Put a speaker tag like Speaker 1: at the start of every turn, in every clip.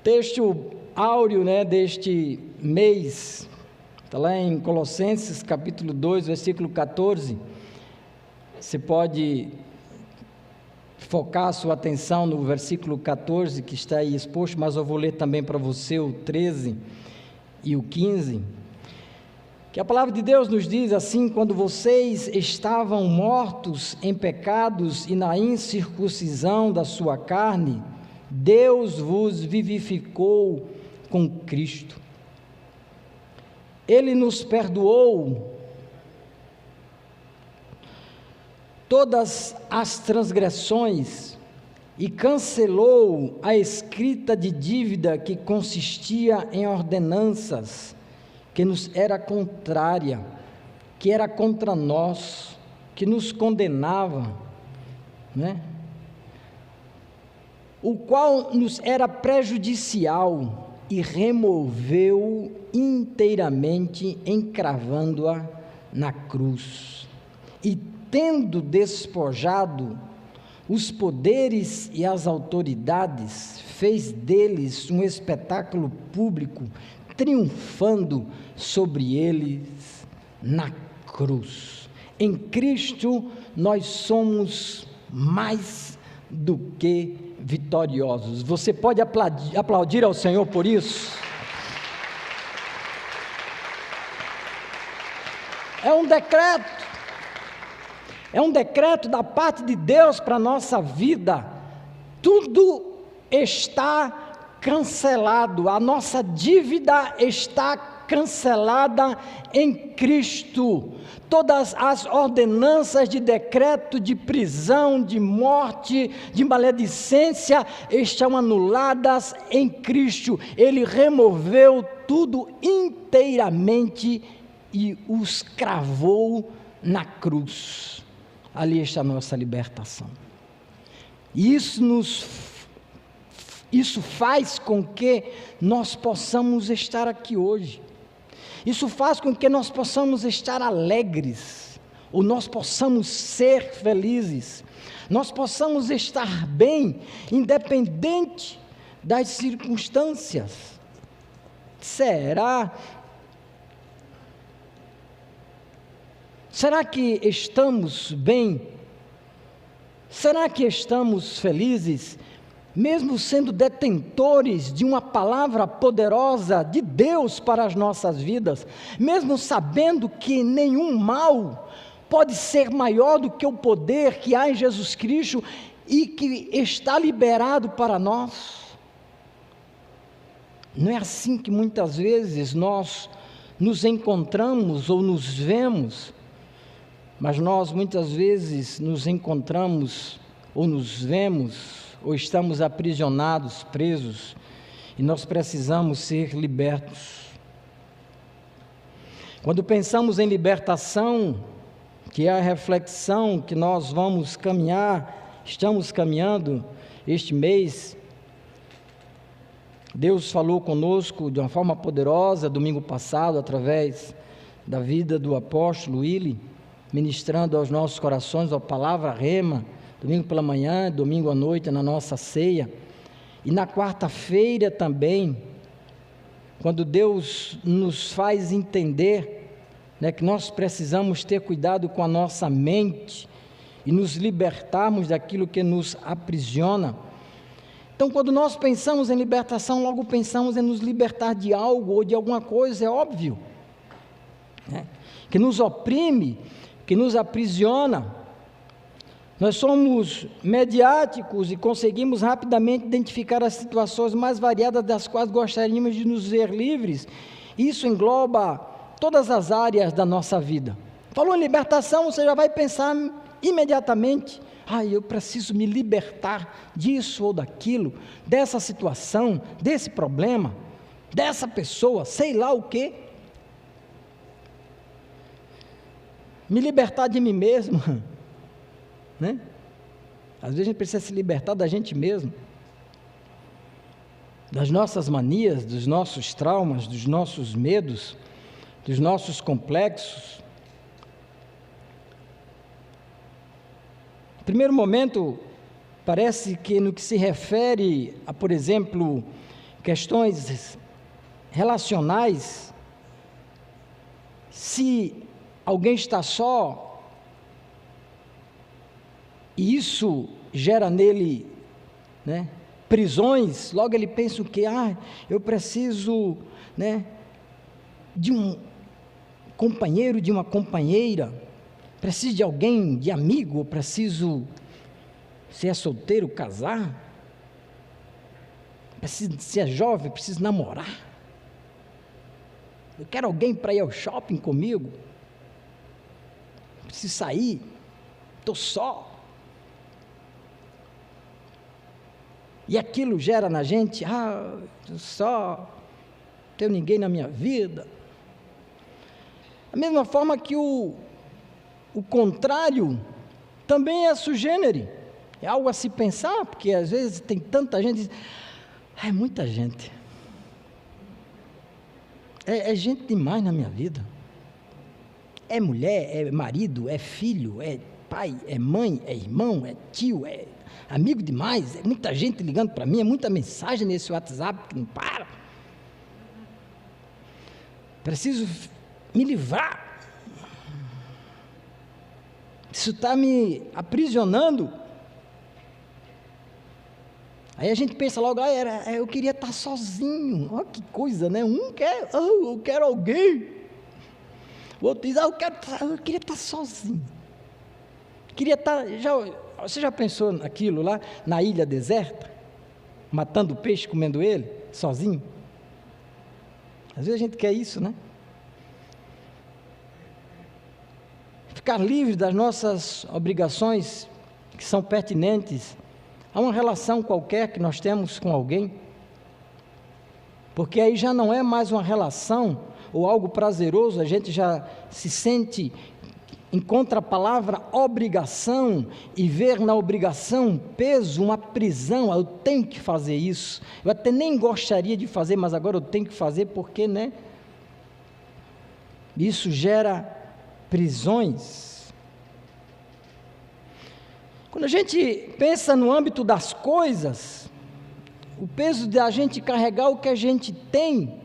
Speaker 1: Texto áureo, deste mês, está lá em Colossenses capítulo 2, versículo 14, você pode focar a sua atenção no versículo 14, que está aí exposto, mas eu vou ler também para você o 13 e o 15, que a palavra de Deus nos diz assim: quando vocês estavam mortos em pecados e na incircuncisão da sua carne, Deus vos vivificou com Cristo. Ele nos perdoou todas as transgressões e cancelou a escrita de dívida que consistia em ordenanças, que nos era contrária, que era contra nós, que nos condenava, o qual nos era prejudicial, e removeu inteiramente, encravando-a na cruz, e tendo despojado os poderes e as autoridades, fez deles um espetáculo público, triunfando sobre eles na cruz. Em Cristo nós somos mais do que vitoriosos. Você pode aplaudir ao Senhor por isso? É um decreto da parte de Deus para a nossa vida. Tudo está cancelado, a nossa dívida está cancelada em Cristo. Todas as ordenanças de decreto de prisão, de morte, de maledicência estão anuladas em Cristo. Ele removeu tudo inteiramente e os cravou na cruz. Ali está a nossa libertação. E isso faz com que nós possamos estar aqui hoje. Isso faz com que nós possamos estar alegres, ou nós possamos ser felizes, nós possamos estar bem, independente das circunstâncias. Será que estamos bem? Será que estamos felizes? Mesmo sendo detentores de uma palavra poderosa de Deus para as nossas vidas, mesmo sabendo que nenhum mal pode ser maior do que o poder que há em Jesus Cristo e que está liberado para nós. Não é assim que muitas vezes nós nos encontramos ou nos vemos, mas nós muitas vezes nos encontramos ou nos vemos ou estamos aprisionados, presos, e nós precisamos ser libertos. Quando pensamos em libertação, que é a reflexão que nós vamos caminhar, estamos caminhando este mês, Deus falou conosco de uma forma poderosa, domingo passado, através da vida do apóstolo Willy, ministrando aos nossos corações a palavra rema, domingo pela manhã, domingo à noite na nossa ceia, e na quarta-feira também, quando Deus nos faz entender, que nós precisamos ter cuidado com a nossa mente, e nos libertarmos daquilo que nos aprisiona. Então, quando nós pensamos em libertação, logo pensamos em nos libertar de algo, ou de alguma coisa, é óbvio, que nos oprime, que nos aprisiona. Nós somos mediáticos e conseguimos rapidamente identificar as situações mais variadas das quais gostaríamos de nos ver livres. Isso engloba todas as áreas da nossa vida. Falou em libertação, você já vai pensar imediatamente: eu preciso me libertar disso ou daquilo, dessa situação, desse problema, dessa pessoa, sei lá o quê. Me libertar de mim mesmo. Às vezes a gente precisa se libertar da gente mesmo, das nossas manias, dos nossos traumas, dos nossos medos, dos nossos complexos. No primeiro momento, parece que no que se refere a, por exemplo, questões relacionais, se alguém está só, e isso gera nele, né, prisões, logo ele pensa o quê? Eu preciso, né, de um companheiro, de uma companheira, preciso de alguém, de amigo, preciso, se é solteiro, casar, preciso, se é jovem, preciso namorar, eu quero alguém para ir ao shopping comigo, preciso sair, estou só. E aquilo gera na gente, eu só, não tenho ninguém na minha vida. Da mesma forma que o contrário também é sui generis, é algo a se pensar, porque às vezes tem tanta gente, é muita gente, é gente demais na minha vida, é mulher, é marido, é filho, é pai, é mãe, é irmão, é tio, é amigo demais, é muita gente ligando para mim, é muita mensagem nesse WhatsApp que não para, preciso me livrar, isso está me aprisionando. Aí a gente pensa logo, eu queria estar sozinho, olha que coisa, né? Um quer, eu quero alguém, o outro diz, eu queria estar sozinho, queria estar, você já pensou naquilo lá, na ilha deserta, matando peixe, comendo ele, sozinho? Às vezes a gente quer isso, né? Ficar livre das nossas obrigações que são pertinentes a uma relação qualquer que nós temos com alguém, porque aí já não é mais uma relação ou algo prazeroso, a gente já se sente, encontra a palavra obrigação e ver na obrigação um peso, uma prisão, eu tenho que fazer isso, eu até nem gostaria de fazer, mas agora eu tenho que fazer porque, né? Isso gera prisões. Quando a gente pensa no âmbito das coisas, o peso da gente carregar o que a gente tem,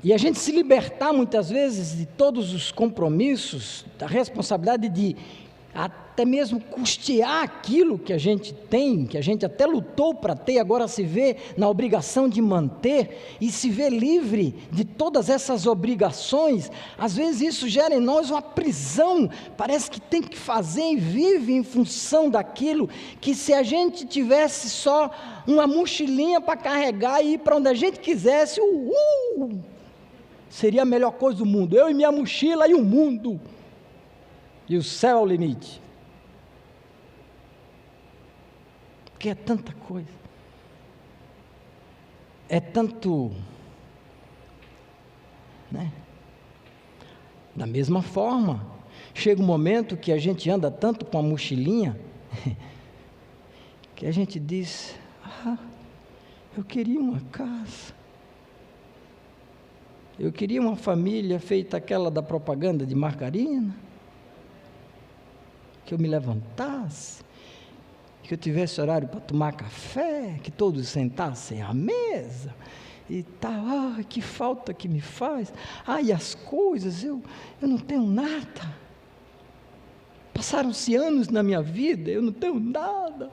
Speaker 1: e a gente se libertar muitas vezes de todos os compromissos, da responsabilidade de até mesmo custear aquilo que a gente tem, que a gente até lutou para ter, agora se vê na obrigação de manter, e se vê livre de todas essas obrigações, às vezes isso gera em nós uma prisão, parece que tem que fazer e vive em função daquilo, que se a gente tivesse só uma mochilinha para carregar e ir para onde a gente quisesse, seria a melhor coisa do mundo, eu e minha mochila e o mundo, e o céu é o limite, porque é tanta coisa, é tanto, né? Da mesma forma, chega um momento que a gente anda tanto com a mochilinha, que a gente diz, eu queria uma casa, eu queria uma família feita aquela da propaganda de margarina, que eu me levantasse, que eu tivesse horário para tomar café, que todos sentassem à mesa, e tal, que falta que me faz, e as coisas, eu não tenho nada, passaram-se anos na minha vida, eu não tenho nada,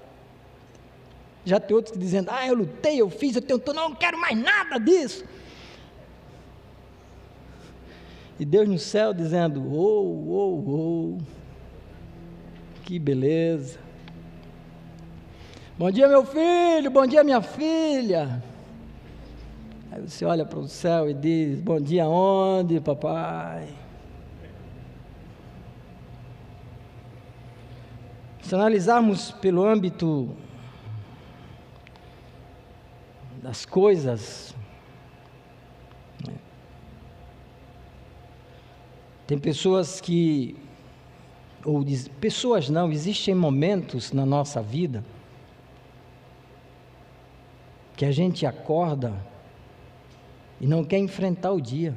Speaker 1: já tem outros dizendo, eu lutei, eu fiz, eu tenho tudo, não quero mais nada disso, e Deus no céu dizendo, que beleza, bom dia meu filho, bom dia minha filha, aí você olha para o céu e diz, bom dia onde papai? Se analisarmos pelo âmbito das coisas, tem pessoas que, pessoas não, existem momentos na nossa vida que a gente acorda e não quer enfrentar o dia.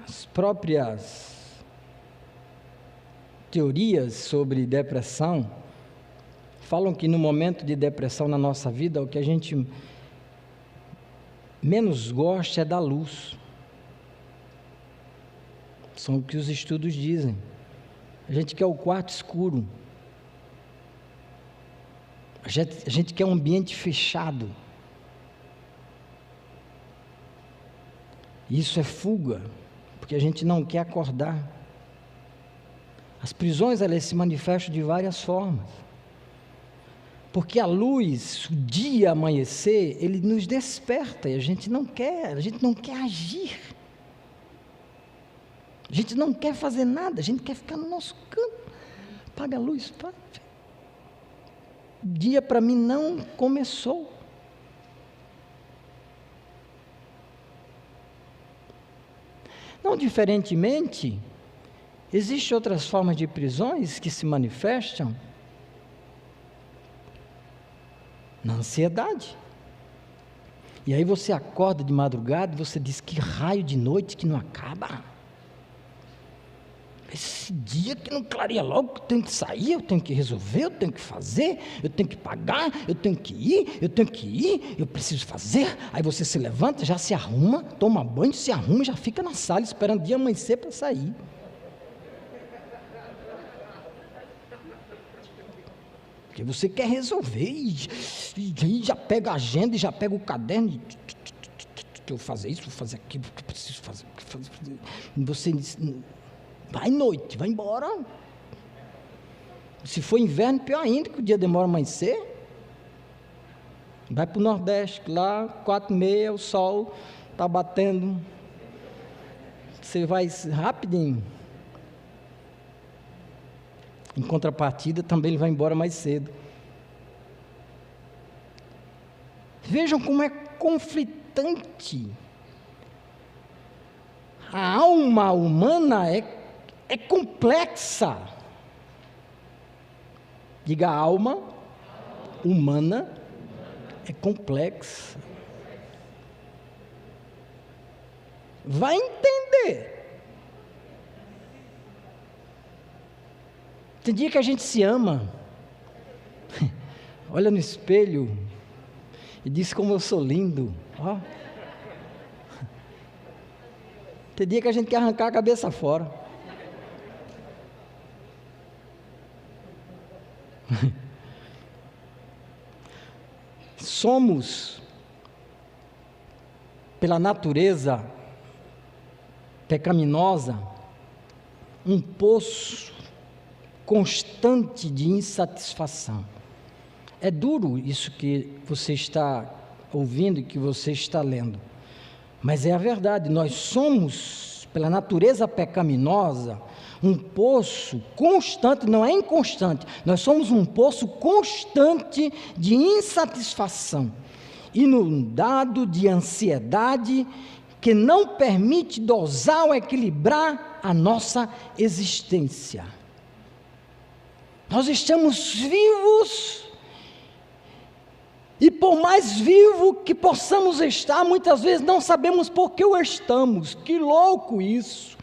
Speaker 1: As próprias teorias sobre depressão falam que no momento de depressão na nossa vida, o que a gente menos gosta é da luz. São o que os estudos dizem. A gente quer o quarto escuro. A gente quer um ambiente fechado. Isso é fuga, porque a gente não quer acordar. As prisões, elas se manifestam de várias formas. Porque a luz, o dia amanhecer, ele nos desperta e a gente não quer agir. A gente não quer fazer nada, a gente quer ficar no nosso canto. Apaga a luz, o dia para mim não começou. Não diferentemente, existem outras formas de prisões que se manifestam na ansiedade. E aí você acorda de madrugada e você diz: que raio de noite que não acaba. Esse dia que não clareia logo, eu tenho que sair, eu tenho que resolver, eu tenho que fazer, eu tenho que pagar, eu tenho que ir, eu preciso fazer. Aí você se levanta, já se arruma, toma banho, se arruma, já fica na sala esperando o dia amanhecer para sair. Porque você quer resolver e já pega a agenda, e já pega o caderno e eu vou fazer isso, vou fazer aquilo, que preciso fazer. E você diz: vai noite, vai embora. Se for inverno, pior ainda, que o dia demora a amanhecer. Vai para o Nordeste, lá, 4h30, o sol está batendo. Você vai rapidinho. Em contrapartida, também ele vai embora mais cedo. Vejam como é conflitante. A alma humana é complexa. Diga: a alma humana é complexa. Vai entender. Tem dia que a gente se ama, olha no espelho e diz: como eu sou lindo. Ó. Tem dia que a gente quer arrancar a cabeça fora. Somos, pela natureza pecaminosa, um poço constante de insatisfação. É duro isso que você está ouvindo e que você está lendo, mas é a verdade. Nós somos, pela natureza pecaminosa, um poço constante, não é inconstante, nós somos um poço constante de insatisfação, inundado de ansiedade que não permite dosar ou equilibrar a nossa existência. Nós estamos vivos, e por mais vivo que possamos estar, muitas vezes não sabemos por que o estamos. Que louco isso!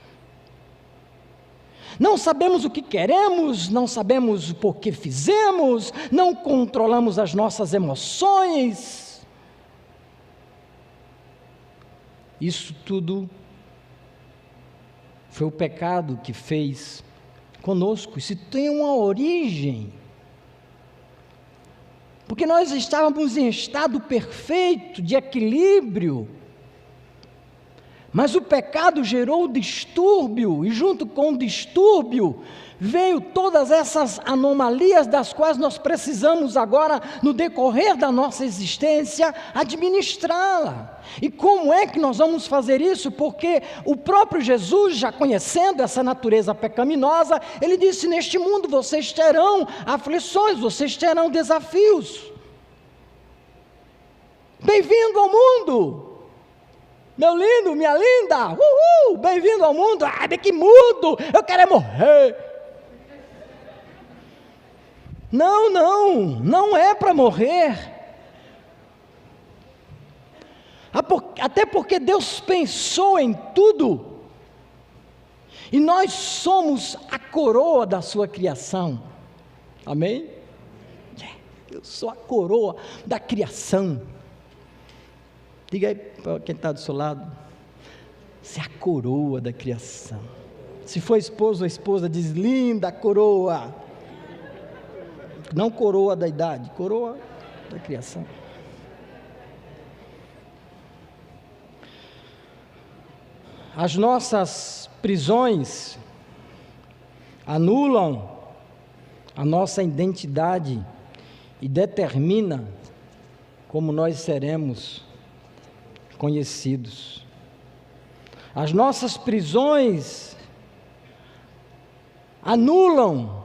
Speaker 1: Não sabemos o que queremos, não sabemos por que fizemos, não controlamos as nossas emoções. Isso tudo foi o pecado que fez conosco. Isso tem uma origem, porque nós estávamos em estado perfeito de equilíbrio, mas o pecado gerou distúrbio, e junto com o distúrbio veio todas essas anomalias das quais nós precisamos agora, no decorrer da nossa existência, administrá-la. E como é que nós vamos fazer isso? Porque o próprio Jesus, já conhecendo essa natureza pecaminosa, ele disse: neste mundo vocês terão aflições, vocês terão desafios. Bem-vindo ao mundo, meu lindo, minha linda, bem-vindo ao mundo. Que mundo, eu quero morrer. Não é para morrer. Até porque Deus pensou em tudo, E nós somos a coroa da sua criação. Amém? Eu sou a coroa da criação. Diga aí para quem está do seu lado: você é a coroa da criação. Se for esposo ou esposa, diz: linda coroa. Não coroa da idade, coroa da criação. As nossas prisões anulam a nossa identidade e determina como nós seremos conhecidos. As nossas prisões anulam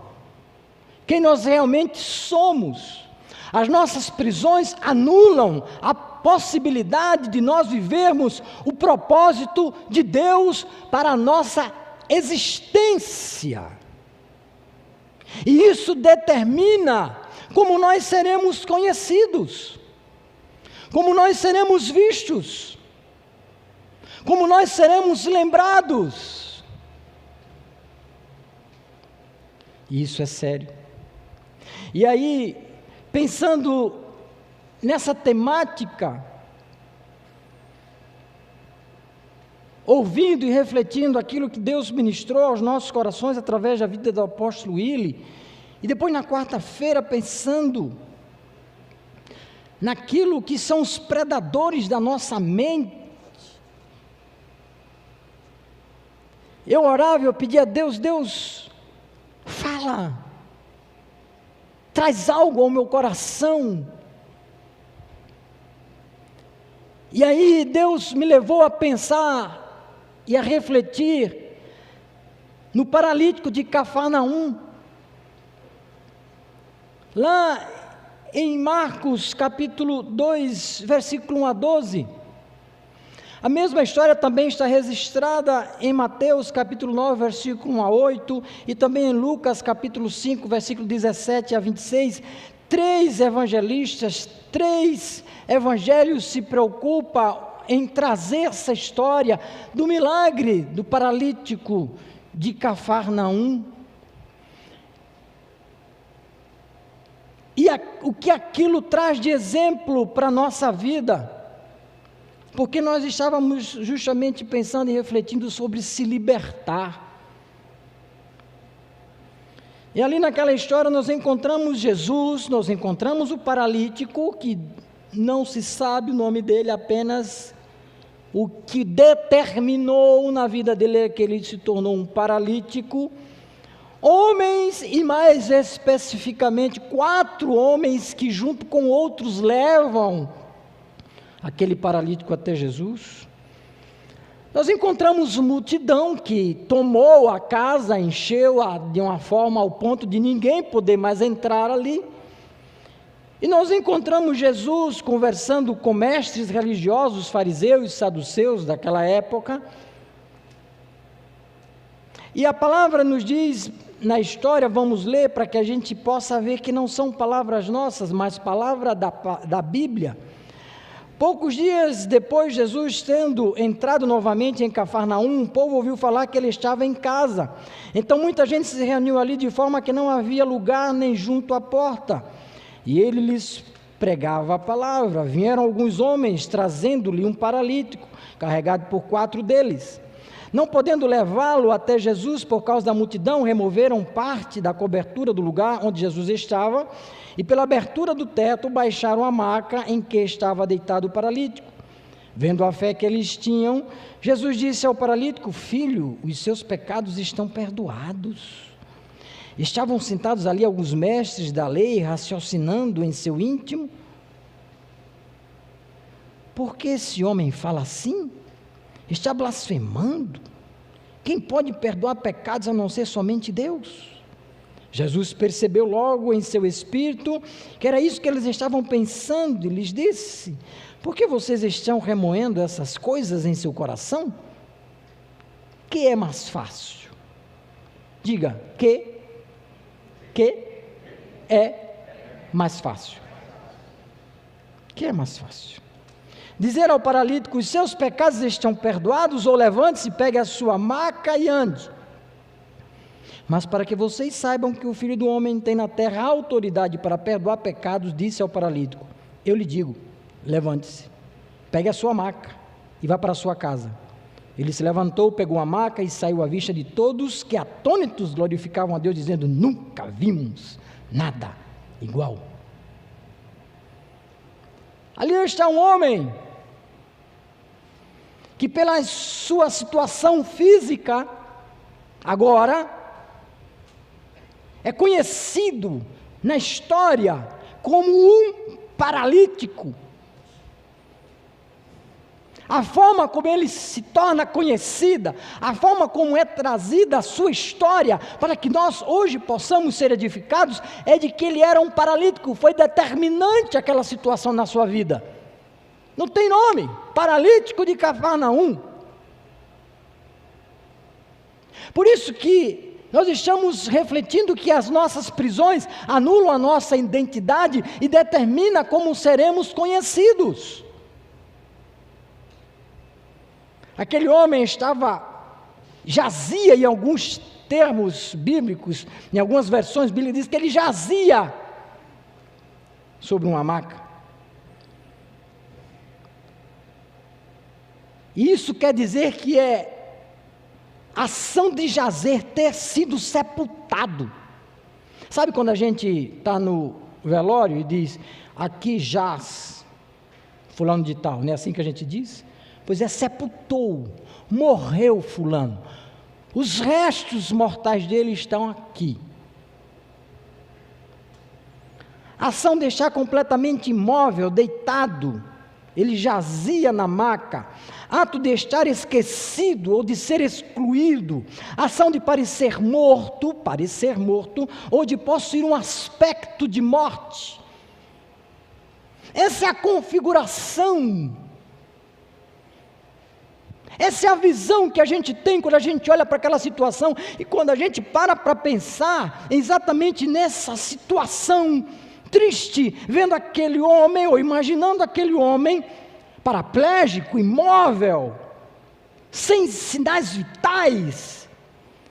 Speaker 1: quem nós realmente somos. As nossas prisões anulam a possibilidade de nós vivermos o propósito de Deus para a nossa existência. E isso determina como nós seremos conhecidos, como nós seremos vistos, como nós seremos lembrados. E isso é sério. E aí, pensando nessa temática, ouvindo e refletindo aquilo que Deus ministrou aos nossos corações através da vida do apóstolo Willi, e depois na quarta-feira pensando naquilo que são os predadores da nossa mente, eu orava e eu pedia a Deus: Deus, fala, traz algo ao meu coração. E aí Deus me levou a pensar e a refletir no paralítico de Cafarnaum. Lá em Marcos capítulo 2, versículo 1 a 12, a mesma história também está registrada em Mateus capítulo 9, versículo 1 a 8, e também em Lucas capítulo 5, versículo 17 a 26, 3 evangelistas, 3 evangelhos se preocupam em trazer essa história do milagre do paralítico de Cafarnaum. E o que aquilo traz de exemplo para a nossa vida, porque nós estávamos justamente pensando e refletindo sobre se libertar. E ali naquela história nós encontramos Jesus, nós encontramos o paralítico, que não se sabe o nome dele, apenas o que determinou na vida dele é que ele se tornou um paralítico. Homens, e mais especificamente 4 homens que junto com outros levam aquele paralítico até Jesus. Nós encontramos multidão que tomou a casa, encheu-a de uma forma ao ponto de ninguém poder mais entrar ali. E nós encontramos Jesus conversando com mestres religiosos, fariseus e saduceus daquela época. E a palavra nos diz, na história, vamos ler para que a gente possa ver que não são palavras nossas, mas palavra da Bíblia. Poucos dias depois, Jesus tendo entrado novamente em Cafarnaum, o povo ouviu falar que ele estava em casa. Então muita gente se reuniu ali de forma que não havia lugar nem junto à porta. E ele lhes pregava a palavra. Vieram alguns homens trazendo-lhe um paralítico, carregado por 4 deles. Não podendo levá-lo até Jesus por causa da multidão, removeram parte da cobertura do lugar onde Jesus estava e pela abertura do teto baixaram a maca em que estava deitado o paralítico. Vendo a fé que eles tinham, Jesus disse ao paralítico: filho, os seus pecados estão perdoados. Estavam sentados ali alguns mestres da lei, raciocinando em seu íntimo: por que esse homem fala assim? Está blasfemando? Quem pode perdoar pecados a não ser somente Deus? Jesus percebeu logo em seu espírito que era isso que eles estavam pensando e lhes disse: por que vocês estão remoendo essas coisas em seu coração? Que é mais fácil? Diga, que é mais fácil? Que é mais fácil? Dizer ao paralítico: os seus pecados estão perdoados, ou levante-se, pegue a sua maca e ande. Mas para que vocês saibam que o Filho do Homem tem na terra autoridade para perdoar pecados, disse ao paralítico: eu lhe digo, levante-se, pegue a sua maca e vá para a sua casa. Ele se levantou, pegou a maca e saiu à vista de todos, que atônitos glorificavam a Deus, dizendo: nunca vimos nada igual. Ali está um homem que, pela sua situação física, agora é conhecido na história como um paralítico. A forma como ele se torna conhecida, a forma como é trazida a sua história, para que nós hoje possamos ser edificados, é de que ele era um paralítico. Foi determinante aquela situação na sua vida. Não tem nome, paralítico de Cafarnaum. Por isso que nós estamos refletindo que as nossas prisões anulam a nossa identidade e determinam como seremos conhecidos. Aquele homem jazia em alguns termos bíblicos, em algumas versões bíblicas diz que ele jazia sobre uma maca. E isso quer dizer que é ação de jazer, ter sido sepultado. Sabe quando a gente está no velório e diz: aqui jaz fulano de tal, não é assim que a gente diz? Pois é, sepultou, morreu fulano, os restos mortais dele estão aqui. Ação de deixar completamente imóvel, deitado, ele jazia na maca. Ato de estar esquecido ou de ser excluído. Ação de parecer morto, ou de possuir um aspecto de morte. Essa é a configuração. Essa é a visão que a gente tem quando a gente olha para aquela situação e quando a gente para pensar exatamente nessa situação triste, vendo aquele homem ou imaginando aquele homem paraplégico, imóvel, sem sinais vitais,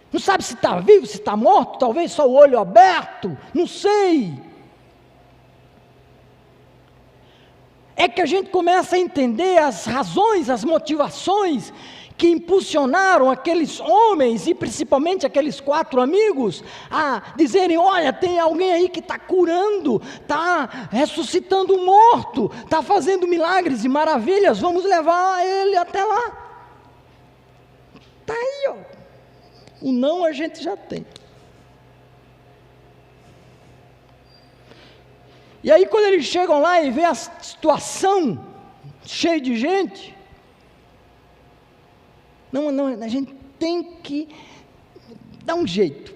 Speaker 1: não sabe se está vivo, se está morto, talvez só o olho aberto, não sei. É que a gente começa a entender as razões, as motivações que impulsionaram aqueles homens, e principalmente aqueles 4 amigos, a dizerem: olha, tem alguém aí que está curando, está ressuscitando um morto, está fazendo milagres e maravilhas, vamos levar ele até lá. Está aí, ó. O não a gente já tem. E aí quando eles chegam lá e vê a situação cheia de gente, não, a gente tem que dar um jeito,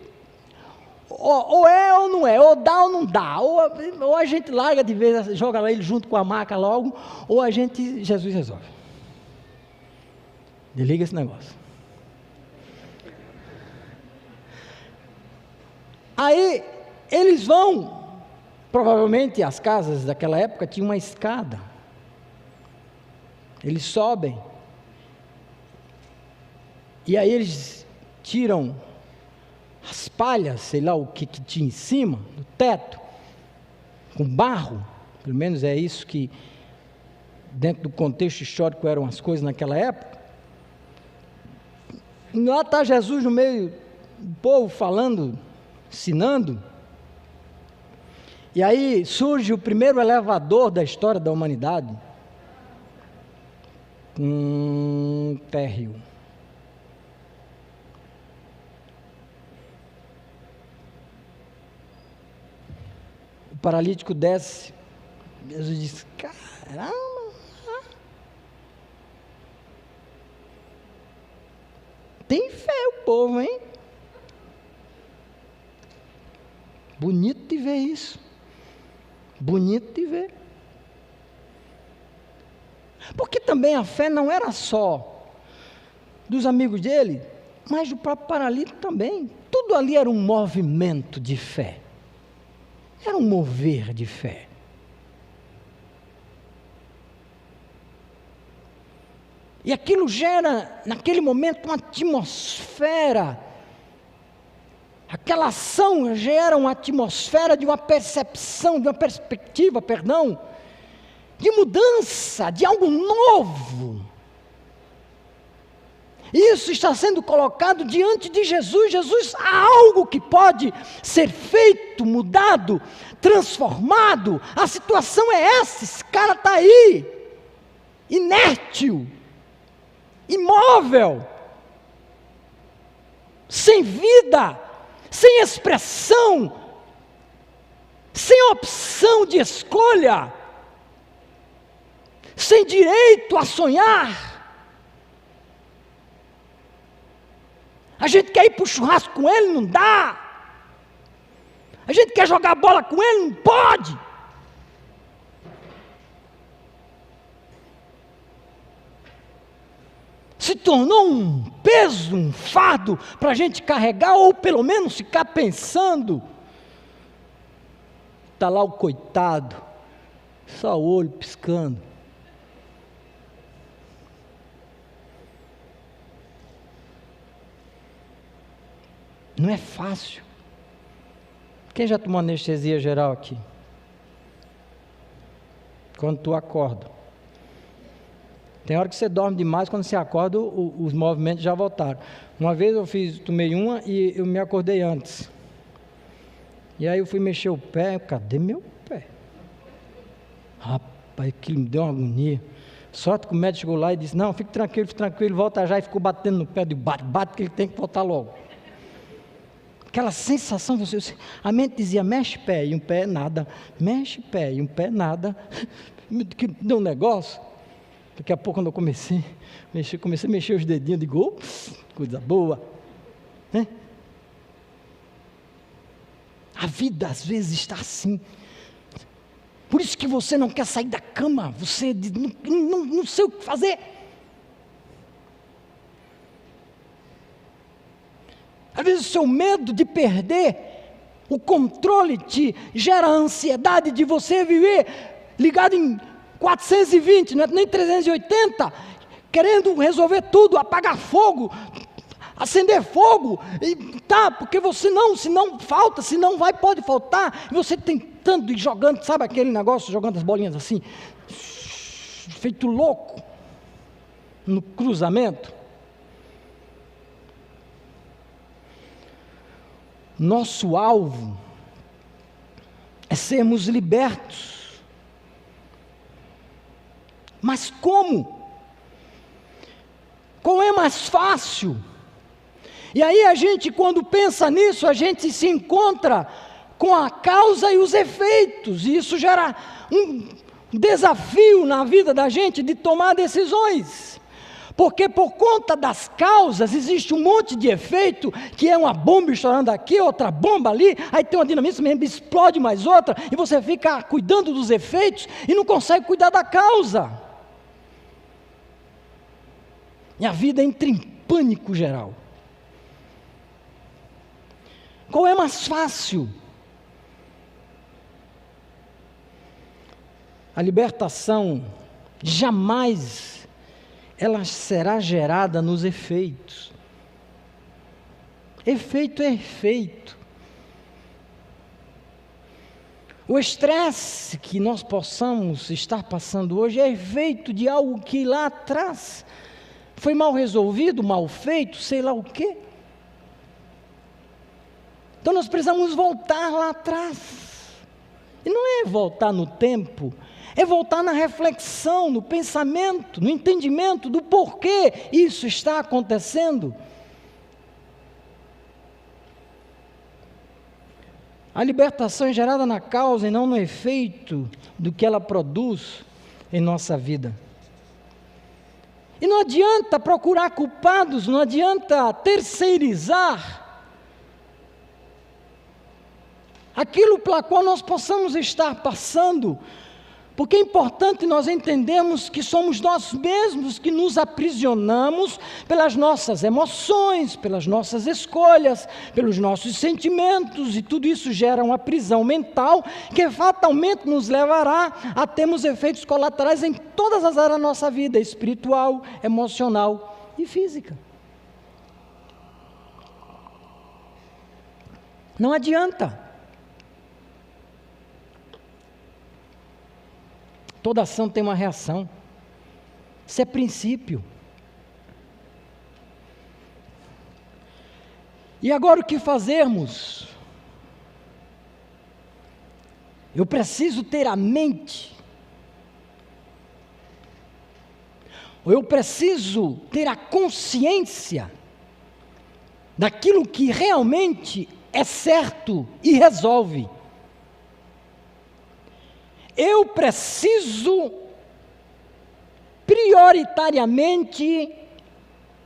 Speaker 1: ou é ou não é, ou dá ou não dá, ou a gente larga de vez, joga lá ele junto com a maca logo, ou a gente, Jesus resolve, desliga esse negócio. Aí eles vão, provavelmente as casas daquela época tinham uma escada, eles sobem, e aí eles tiram as palhas, sei lá o que tinha em cima, do teto, com barro, pelo menos é isso que, dentro do contexto histórico, eram as coisas naquela época. E lá está Jesus no meio do povo, falando, ensinando. E aí surge o primeiro elevador da história da humanidade, um térreo. O paralítico desce, Jesus diz: caramba, tem fé o povo, hein? Bonito de ver isso. Bonito de ver. Porque também a fé não era só dos amigos dele, mas do próprio paralítico também. Tudo ali era um movimento de fé. Era um mover de fé. E aquilo gera, naquele momento, uma atmosfera Aquela ação gera uma atmosfera de uma percepção, de uma perspectiva, de mudança, de algo novo. Isso está sendo colocado diante de Jesus. Jesus, há algo que pode ser feito, mudado, transformado. A situação é essa, esse cara está aí, inértil, imóvel, sem vida, sem expressão, sem opção de escolha, sem direito a sonhar. A gente quer ir para o churrasco com ele, não dá. A gente quer jogar bola com ele, não pode. Se tornou um peso, um fardo para a gente carregar, ou pelo menos ficar pensando. Está lá o coitado, só o olho piscando. Não é fácil. Quem já tomou anestesia geral aqui? Quando tu acorda. Tem hora que você dorme demais, quando você acorda, os movimentos já voltaram. Uma vez tomei uma e eu me acordei antes. E aí eu fui mexer o pé, cadê meu pé? Rapaz, aquilo me deu uma agonia. Sorte que o médico chegou lá e disse, não, fique tranquilo, volta já, e ficou batendo no pé, de bate, que ele tem que voltar logo. Aquela sensação, a mente dizia, mexe pé, e um pé nada, mexe pé, e um pé nada, que deu um negócio. Daqui a pouco, quando eu comecei a mexer os dedinhos, digo, coisa boa, né? A vida às vezes está assim. Por isso que você não quer sair da cama, você não sei o que fazer. Às vezes o seu medo de perder o controle te gera a ansiedade de você viver ligado em 420, não é nem 380, querendo resolver tudo, apagar fogo, acender fogo, porque você se não falta, se não vai, pode faltar, e você tentando e jogando, sabe aquele negócio, jogando as bolinhas assim, feito louco, no cruzamento. Nosso alvo é sermos libertos. Mas como? Qual é mais fácil? E aí a gente, quando pensa nisso, a gente se encontra com a causa e os efeitos, e isso gera um desafio na vida da gente de tomar decisões. Porque por conta das causas existe um monte de efeito, que é uma bomba estourando aqui, outra bomba ali, aí tem uma dinamite, explode mais outra, e você fica cuidando dos efeitos e não consegue cuidar da causa. E a vida entra em pânico geral. Qual é mais fácil? A libertação jamais ela será gerada nos efeitos. Efeito é efeito. O estresse que nós possamos estar passando hoje é efeito de algo que lá atrás foi mal resolvido, mal feito, sei lá o quê. Então nós precisamos voltar lá atrás. E não é voltar no tempo, é voltar na reflexão, no pensamento, no entendimento do porquê isso está acontecendo. A libertação é gerada na causa e não no efeito do que ela produz em nossa vida. E não adianta procurar culpados, não adianta terceirizar aquilo pela qual nós possamos estar passando, porque é importante nós entendermos que somos nós mesmos que nos aprisionamos pelas nossas emoções, pelas nossas escolhas, pelos nossos sentimentos, e tudo isso gera uma prisão mental que fatalmente nos levará a termos efeitos colaterais em todas as áreas da nossa vida, espiritual, emocional e física. Não adianta. Toda ação tem uma reação. Isso é princípio. E agora o que fazermos? Eu preciso ter a mente, ou eu preciso ter a consciência daquilo que realmente é certo e resolve. Eu preciso prioritariamente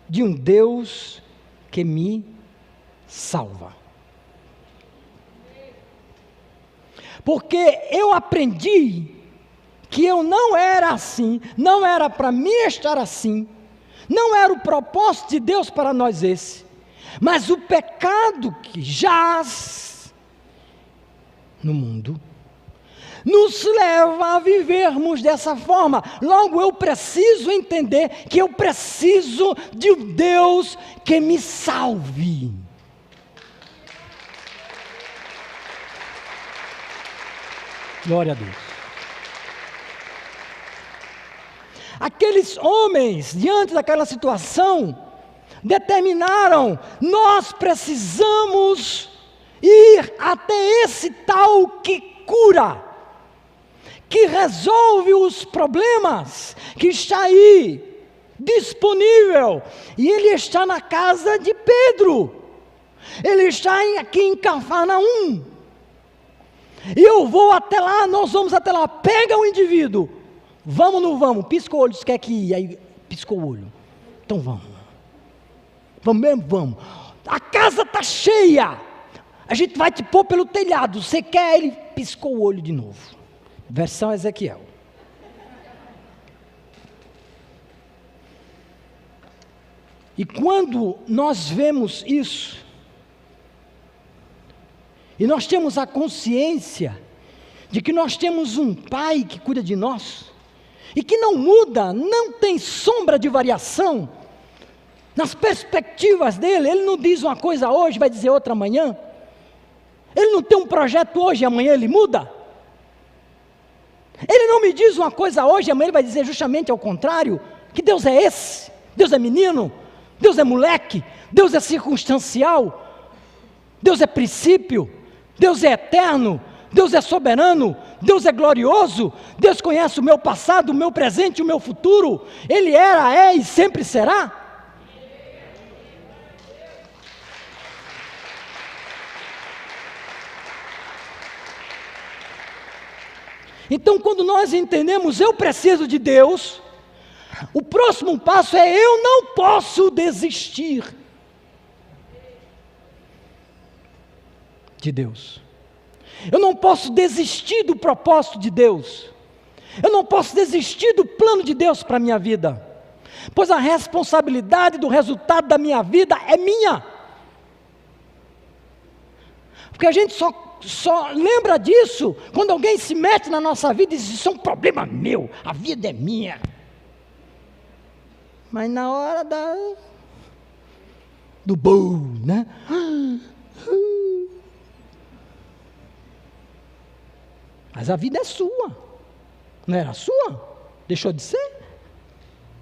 Speaker 1: de um Deus que me salva. Porque eu aprendi que eu não era assim, não era para mim estar assim, não era o propósito de Deus para nós esse, mas o pecado que jaz no mundo nos leva a vivermos dessa forma. Logo eu preciso entender que eu preciso de um Deus que me salve. Glória a Deus. Aqueles homens, diante daquela situação, determinaram: nós precisamos ir até esse tal que cura, que resolve os problemas, que está aí, disponível, e ele está na casa de Pedro, ele está aqui em Cafarnaum, e eu vou até lá, nós vamos até lá, pega o indivíduo, vamos ou não vamos? Pisca o olho, você quer que ir? Aí piscou o olho, então vamos mesmo, vamos, a casa está cheia, a gente vai te pôr pelo telhado, você quer? Ele piscou o olho de novo, versão Ezequiel. E quando nós vemos isso, e nós temos a consciência de que nós temos um Pai que cuida de nós, e que não muda, não tem sombra de variação, nas perspectivas dele, ele não diz uma coisa hoje, vai dizer outra amanhã, ele não tem um projeto hoje e amanhã ele muda, ele não me diz uma coisa hoje e amanhã ele vai dizer justamente ao contrário, que Deus é esse, Deus é menino, Deus é moleque, Deus é circunstancial, Deus é princípio, Deus é eterno, Deus é soberano, Deus é glorioso, Deus conhece o meu passado, o meu presente e o meu futuro, Ele era, é e sempre será. Então, quando nós entendemos, eu preciso de Deus, o próximo passo é: eu não posso desistir de Deus. Eu não posso desistir do propósito de Deus. Eu não posso desistir do plano de Deus para a minha vida, pois a responsabilidade do resultado da minha vida é minha. Porque a gente só lembra disso quando alguém se mete na nossa vida e diz: isso é um problema meu, a vida é minha. Mas na hora do boom, né? Mas a vida é sua, não era sua? Deixou de ser?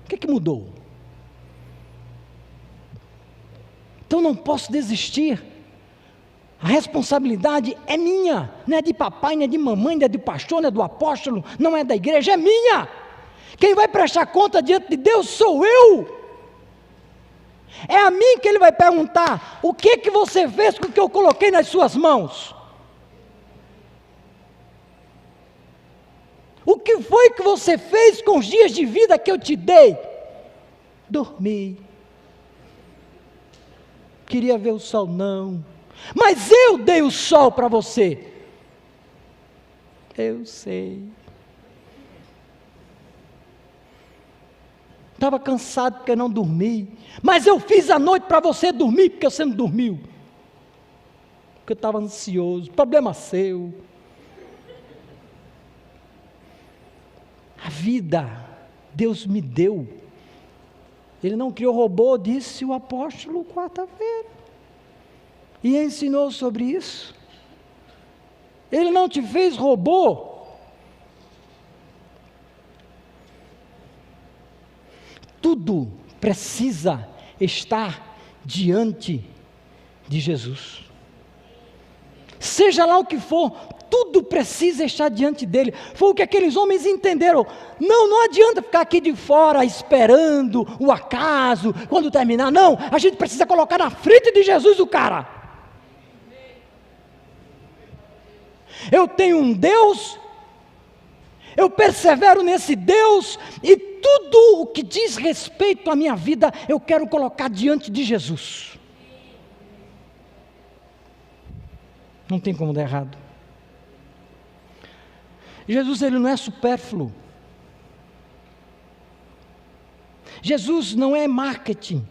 Speaker 1: O que mudou? Então não posso desistir. A responsabilidade é minha, não é de papai, não é de mamãe, não é do pastor, não é do apóstolo, não é da igreja, é minha. Quem vai prestar conta diante de Deus sou eu. É a mim que Ele vai perguntar: o que você fez com o que eu coloquei nas suas mãos? O que foi que você fez com os dias de vida que eu te dei? Dormi. Queria ver o sol, não. Mas eu dei o sol para você. Eu sei. Estava cansado porque não dormi. Mas eu fiz a noite para você dormir porque você não dormiu. Porque eu estava ansioso. Problema seu. A vida Deus me deu. Ele não criou robô, disse o apóstolo quarta-feira. e ensinou sobre isso. Ele não te fez robô. Tudo precisa estar diante de Jesus. Seja lá o que for, tudo precisa estar diante dele. Foi o que aqueles homens entenderam. Não adianta ficar aqui de fora esperando o acaso, quando terminar. Não, a gente precisa colocar na frente de Jesus o cara. Eu tenho um Deus, eu persevero nesse Deus, e tudo o que diz respeito à minha vida, eu quero colocar diante de Jesus. Não tem como dar errado. Jesus, ele não é supérfluo. Jesus não é marketing.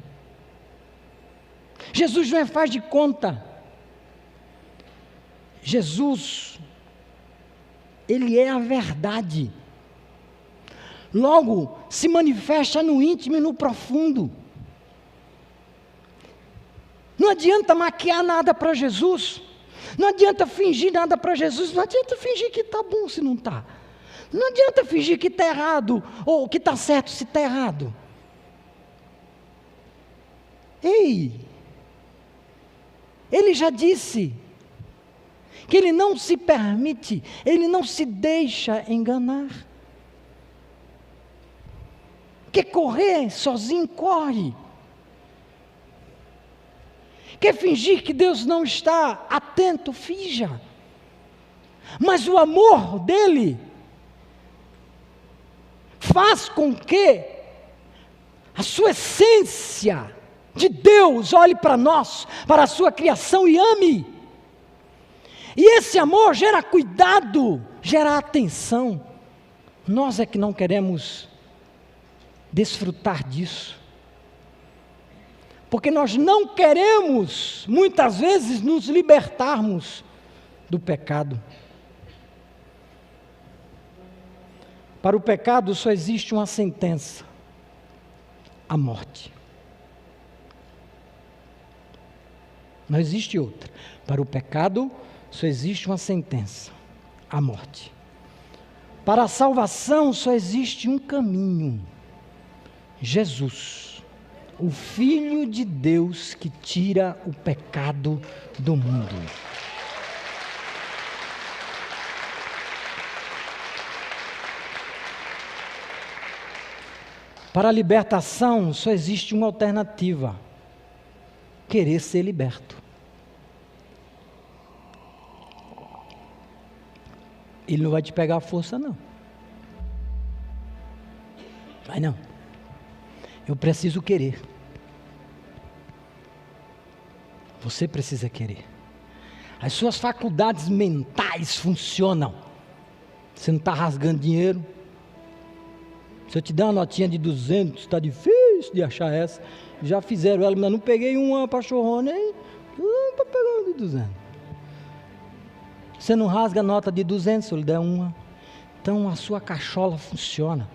Speaker 1: Jesus não é faz de conta. Jesus, ele é a verdade. Logo, se manifesta no íntimo e no profundo. Não adianta maquiar nada para Jesus. Não adianta fingir nada para Jesus. Não adianta fingir que está bom se não está. Não adianta fingir que está errado, ou que está certo se está errado. Ei, ele já disse que ele não se permite, ele não se deixa enganar. Quer correr sozinho, corre. Quer fingir que Deus não está atento, finja. Mas o amor dele faz com que a sua essência de Deus olhe para nós, para a sua criação e ame. E esse amor gera cuidado, gera atenção. Nós é que não queremos desfrutar disso. Porque nós não queremos, muitas vezes, nos libertarmos do pecado. Para o pecado só existe uma sentença: a morte. Não existe outra. Para o pecado só existe uma sentença: a morte. Para a salvação só existe um caminho: Jesus, o Filho de Deus que tira o pecado do mundo. Para a libertação só existe uma alternativa: querer ser liberto. Ele não vai te pegar a força, não. Vai não. Eu preciso querer. Você precisa querer. As suas faculdades mentais funcionam. Você não está rasgando dinheiro. Se eu te der uma notinha de 200, está difícil de achar essa. Já fizeram ela, mas não peguei uma pachorrona, hein? Não para pegar uma de 200. Você não rasga a nota de 200 se eu lhe der uma. Então a sua cachola funciona.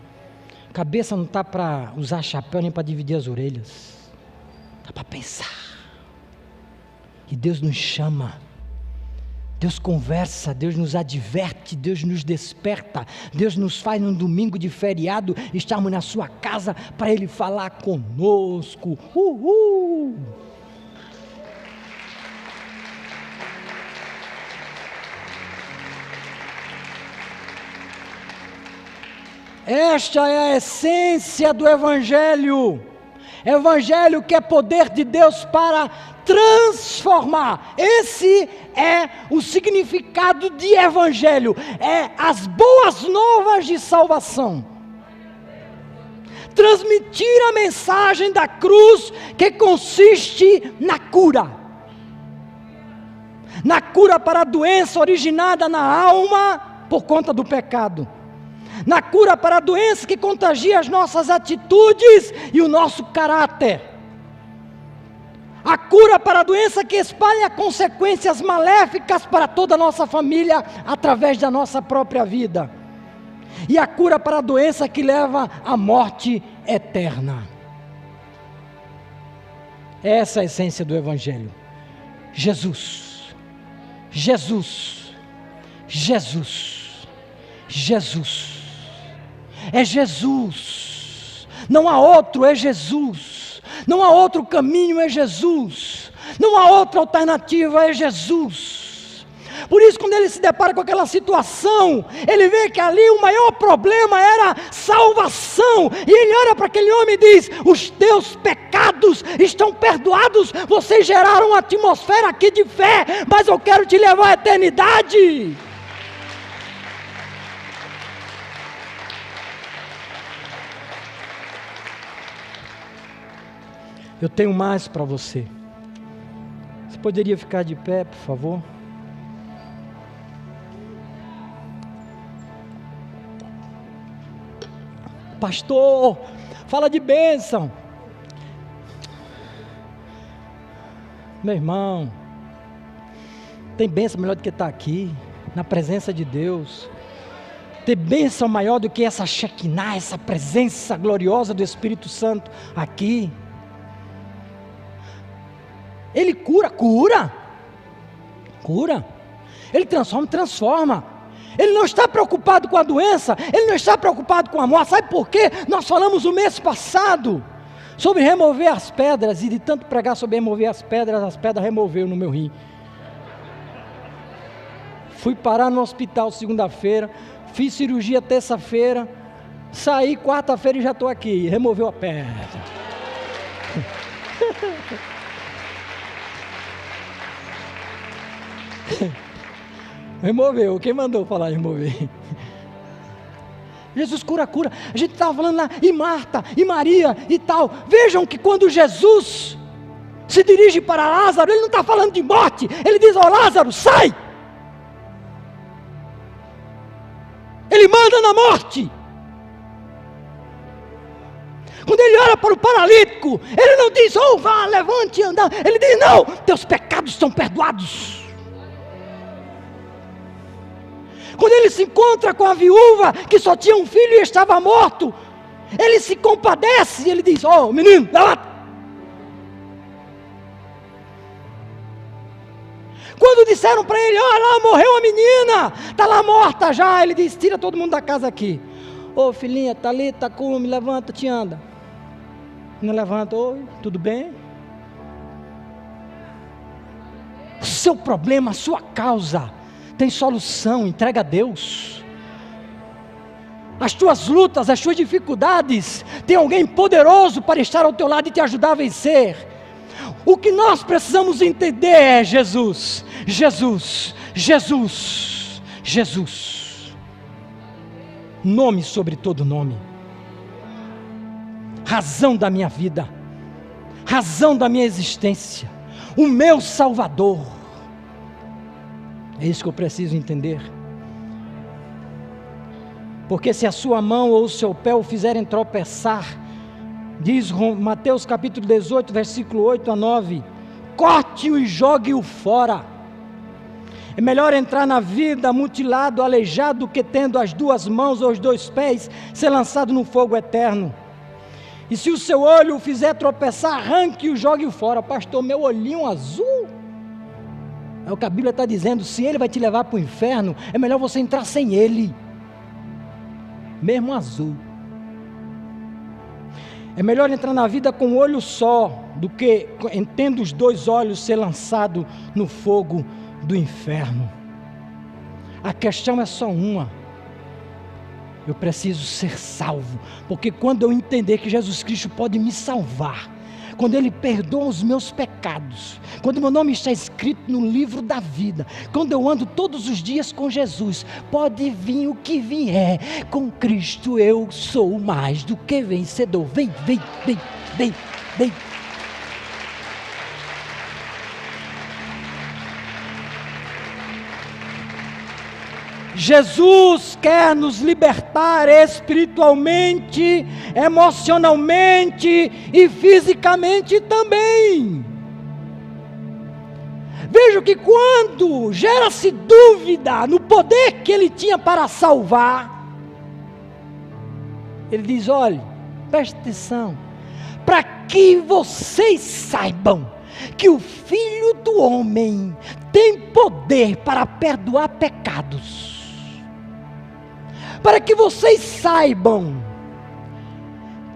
Speaker 1: A cabeça não está para usar chapéu nem para dividir as orelhas. Está para pensar. E Deus nos chama. Deus conversa, Deus nos adverte, Deus nos desperta, Deus nos faz num domingo de feriado estarmos na sua casa para Ele falar conosco. Uhul! Esta é a essência do Evangelho. Evangelho que é poder de Deus para transformar. Esse é o significado de Evangelho. É as boas novas de salvação. Transmitir a mensagem da cruz que consiste na cura. Na cura para a doença originada na alma por conta do pecado. Na cura para a doença que contagia as nossas atitudes e o nosso caráter. A cura para a doença que espalha consequências maléficas para toda a nossa família através da nossa própria vida. E a cura para a doença que leva à morte eterna. Essa é a essência do Evangelho. Jesus, Jesus, Jesus, Jesus, é Jesus, não há outro, é Jesus, não há outro caminho, é Jesus, não há outra alternativa, é Jesus. Por isso, quando ele se depara com aquela situação, ele vê que ali o maior problema era salvação, e ele olha para aquele homem e diz: os teus pecados estão perdoados. Vocês geraram uma atmosfera aqui de fé, mas eu quero te levar à eternidade. Eu tenho mais para você. Você poderia ficar de pé, por favor? Pastor, fala de bênção. Meu irmão, tem bênção melhor do que estar aqui, na presença de Deus. Tem bênção maior do que essa Shekinah, essa presença gloriosa do Espírito Santo aqui. Ele cura. Ele transforma. Ele não está preocupado com a doença, ele não está preocupado com a morte. Sabe por quê? Nós falamos o mês passado sobre remover as pedras, e de tanto pregar sobre remover as pedras removeu no meu rim. Fui parar no hospital segunda-feira, fiz cirurgia terça-feira, saí quarta-feira e já estou aqui, removeu a pedra. Removeu, quem mandou falar remover? Jesus cura. A gente estava falando lá, e Marta, e Maria, e tal. Vejam que quando Jesus se dirige para Lázaro, ele não está falando de morte. Ele diz: ó Lázaro, sai. Ele manda na morte. Quando ele olha para o paralítico, ele não diz: oh, vá, levante e anda. Ele diz: não, teus pecados estão perdoados. Quando ele se encontra com a viúva que só tinha um filho e estava morto, ele se compadece e ele diz: oh menino, levanta. Quando disseram para ele: olha lá, morreu a menina, está lá morta já, ele diz: tira todo mundo da casa aqui. Ô filhinha, Talita, come, levanta-te e anda. Não levanta. Oi, tudo bem? O seu problema, a sua causa tem solução, entrega a Deus. As tuas lutas, as tuas dificuldades, tem alguém poderoso para estar ao teu lado e te ajudar a vencer. O que nós precisamos entender é Jesus, Jesus, Jesus, Jesus. Nome sobre todo nome. Razão da minha vida, razão da minha existência, o meu Salvador. É isso que eu preciso entender. Porque se a sua mão ou o seu pé o fizerem tropeçar, diz Mateus capítulo 18, versículo 8 a 9, corte-o e jogue-o fora. É melhor entrar na vida mutilado, aleijado, do que tendo as duas mãos ou os dois pés ser lançado no fogo eterno. E se o seu olho o fizer tropeçar, arranque-o e jogue-o fora. Pastor, meu olhinho azul. É o que a Bíblia está dizendo. Se ele vai te levar para o inferno, é melhor você entrar sem ele, mesmo azul. É melhor entrar na vida com um olho só, do que tendo os dois olhos ser lançado no fogo do inferno. A questão é só uma: eu preciso ser salvo, porque quando eu entender que Jesus Cristo pode me salvar, quando Ele perdoa os meus pecados, quando meu nome está escrito no livro da vida, quando eu ando todos os dias com Jesus, pode vir o que vier, com Cristo eu sou mais do que vencedor. Vem. Jesus quer nos libertar espiritualmente, emocionalmente e fisicamente também. Veja que quando gera-se dúvida no poder que Ele tinha para salvar, Ele diz: olhe, preste atenção, para que vocês saibam que o Filho do Homem tem poder para perdoar pecados. Para que vocês saibam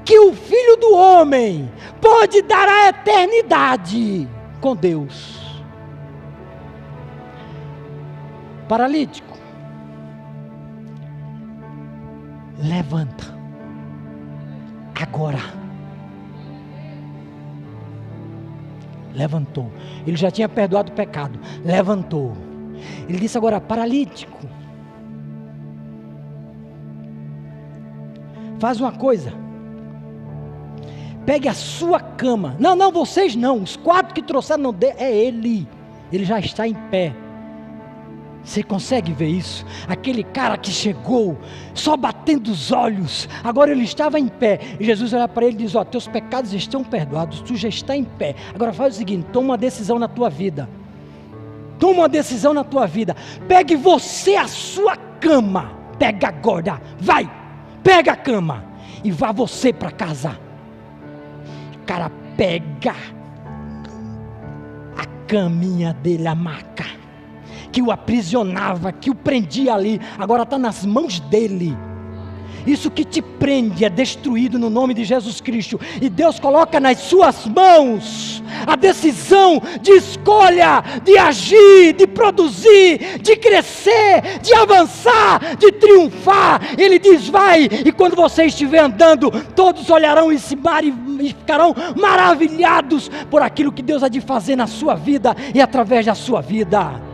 Speaker 1: que o Filho do Homem pode dar a eternidade com Deus. Paralítico, levanta, agora. Levantou, ele já tinha perdoado o pecado, levantou. Ele disse agora: paralítico, faz uma coisa, pegue a sua cama. Não, vocês não, os 4 que trouxeram não, é ele já está em pé. Você consegue ver isso? Aquele cara que chegou só batendo os olhos, agora ele estava em pé, e Jesus olha para ele e diz: ó, teus pecados estão perdoados, tu já está em pé. Agora faz o seguinte, toma uma decisão na tua vida. Toma uma decisão na tua vida. Pegue você a sua cama. Pega agora, vai, pega a cama e vá você para casa. O cara pega a caminha dele, a maca que o aprisionava, que o prendia ali, agora está nas mãos dele. Isso que te prende é destruído no nome de Jesus Cristo, e Deus coloca nas suas mãos a decisão de escolha, de agir, de produzir, de crescer, de avançar, de triunfar. Ele diz: vai, e quando você estiver andando, todos olharão e ficarão maravilhados por aquilo que Deus há de fazer na sua vida e através da sua vida.